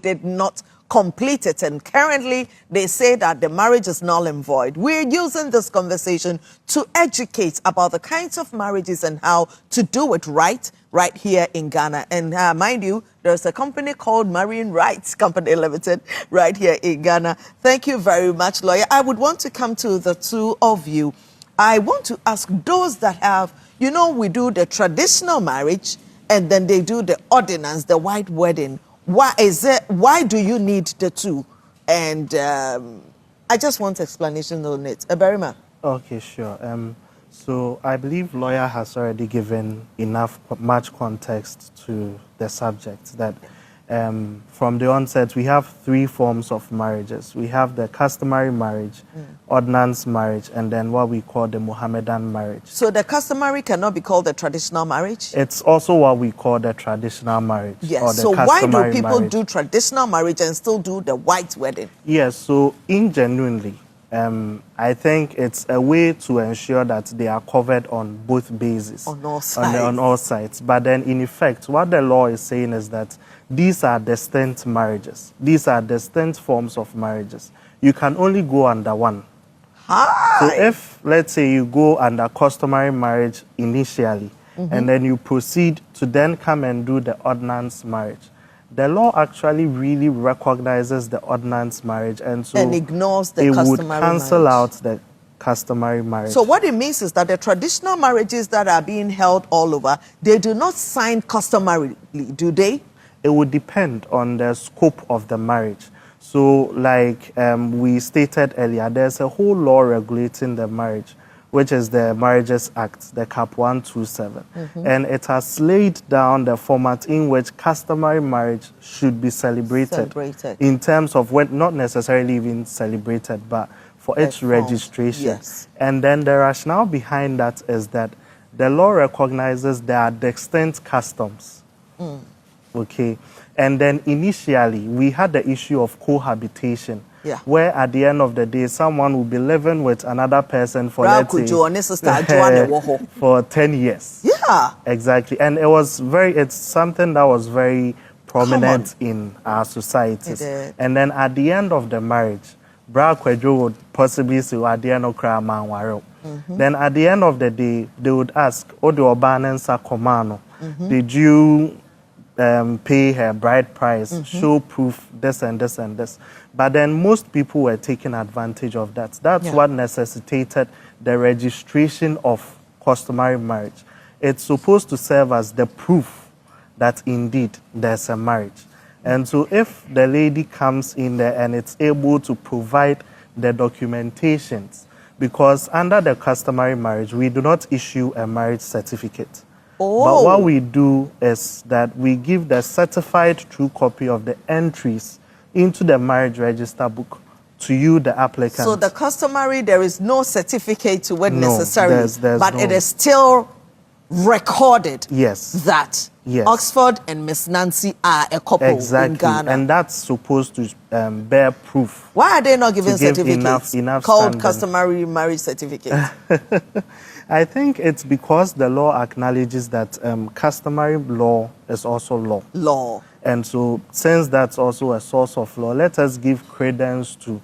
did not complete it. And currently, they say that the marriage is null and void. We're using this conversation to educate about the kinds of marriages and how to do it right here in Ghana. And mind you, there's a company called Marine Rights Company Limited right here in Ghana. Thank you very much, lawyer. I would want to come to the two of you. I want to ask those that have, you know, we do the traditional marriage and then they do the ordinance, the white wedding. Why is it? Why do you need the two? And I just want explanation on it. Barimah. Okay, sure. So I believe lawyer has already given much context to the subject that from the onset we have three forms of marriages. We have the customary marriage, ordinance marriage, and then what we call the Mohammedan marriage. So the customary cannot be called the traditional marriage? It's also what we call the traditional marriage. Yes. Or the So why do people marriage. do traditional marriage and still do the white wedding? Yes. So ingenuinely, I think it's a way to ensure that they are covered on both bases. On all sides. On all sides. But then, in effect, what the law is saying is that these are distinct marriages. These are distinct forms of marriages. You can only go under one. Hi. So if, let's say, you go under customary marriage initially, and then you proceed to then come and do the ordinance marriage, the law actually really recognizes the ordinance marriage, and so and ignores the it customary would cancel marriage. out the customary marriage. So what it means is that the traditional marriages that are being held all over, they do not sign customarily, do they? It would depend on the scope of the marriage. So like we stated earlier, there's a whole law regulating the marriage, which is the Marriages Act, the Cap 127. And it has laid down the format in which customary marriage should be celebrated. In terms of when, not necessarily even celebrated, but for its registration. Yes. And then the rationale behind that is that the law recognizes there are distinct customs. Okay. And then initially, we had the issue of cohabitation. Yeah. Where at the end of the day, someone will be living with another person for, let's say, for 10 years. Yeah. Exactly. And it's something that was very prominent in our societies. And then at the end of the marriage, Bra Kwejo would possibly say, then at the end of the day, they would ask, did you pay her bride price, show proof, this and this and this. But then most people were taking advantage of that. That's what necessitated the registration of customary marriage. It's supposed to serve as the proof that indeed there's a marriage. And so if the lady comes in there and it's able to provide the documentations, because under the customary marriage, we do not issue a marriage certificate. But what we do is that we give the certified true copy of the entries into the marriage register book to you, the applicant. So the customary, there is no certificate to it necessarily, there's but it is still recorded that Yes. Oxford and Miss Nancy are a couple in Ghana. And that's supposed to bear proof. Why are they not giving certificates enough called standing. customary marriage certificate? I think it's because the law acknowledges that customary law is also law. And so since that's also a source of law, let us give credence to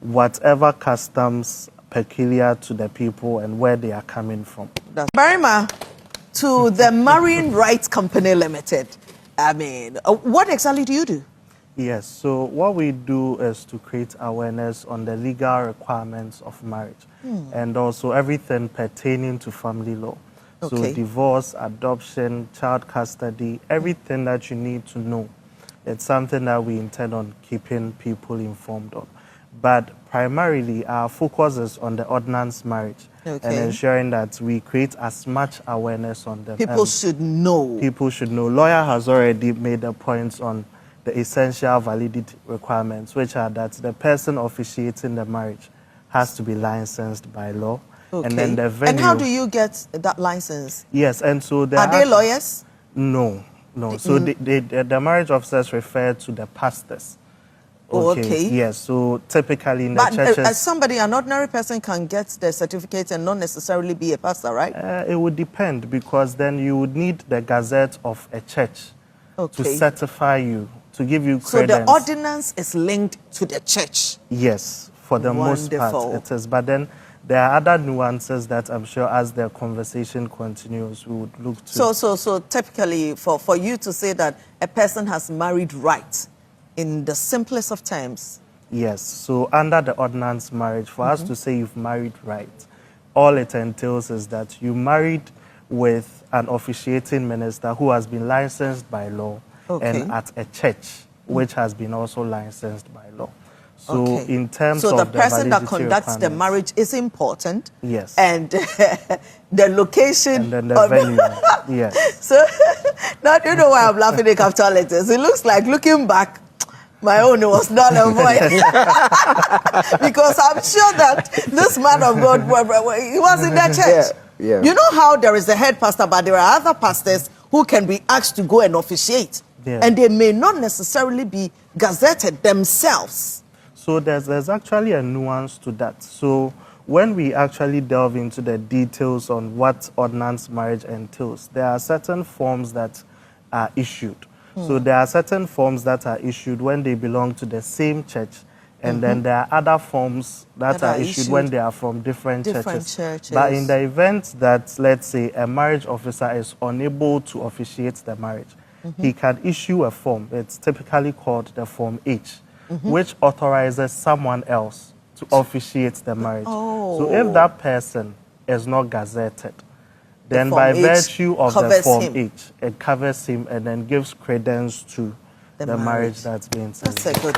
whatever customs peculiar to the people and where they are coming from. Barimah, to the Marine Rights Company Limited, I mean, what exactly do you do? Yes, so what we do is to create awareness on the legal requirements of marriage and also everything pertaining to family law. So divorce, adoption, child custody, everything that you need to know. It's something that we intend on keeping people informed of. But primarily, our focus is on the ordinance marriage and ensuring that we create as much awareness on them. People should know. People should know. Lawyer has already made the points on the essential validity requirements, which are that the person officiating the marriage has to be licensed by law. And then the venue. And how do you get that license? Yes, and so are they lawyers? No. So the marriage officers refer to the pastors. Yes, so typically in the churches... as somebody, an ordinary person can get the certificate and not necessarily be a pastor, right? It would depend, because then you would need the gazette of a church to certify you to give you So credence. the ordinance is linked to the church. Yes, for the most part it is. But then there are other nuances that I'm sure as the conversation continues, we would look to. So typically, for you to say that a person has married right, in the simplest of terms. Yes, so under the ordinance marriage, for us to say you've married right, all it entails is that you married with an officiating minister who has been licensed by law and at a church which has been also licensed by law. So in terms of the person that validity conducts the requirements, marriage is important. Yes. And the location. And then the venue. Yes. So now you know why I'm laughing in capital letters. It looks like, looking back, my own was not a voice. Because I'm sure that this man of God, he was in that church. Yeah. You know how there is a head pastor, but there are other pastors who can be asked to go and officiate. Yeah. And they may not necessarily be gazetted themselves. So there's actually a nuance to that. So when we actually delve into the details on what ordinance marriage entails, there are certain forms that are issued. So there are certain forms that are issued when they belong to the same church, and then there are other forms that are issued when they are from different churches. But in the event that, let's say, a marriage officer is unable to officiate the marriage, he can issue a form. It's typically called the Form H, which authorizes someone else to officiate the marriage. So if that person is not gazetted, then by virtue of the Form H, it covers him and then gives credence to the marriage that's being celebrated. That's a good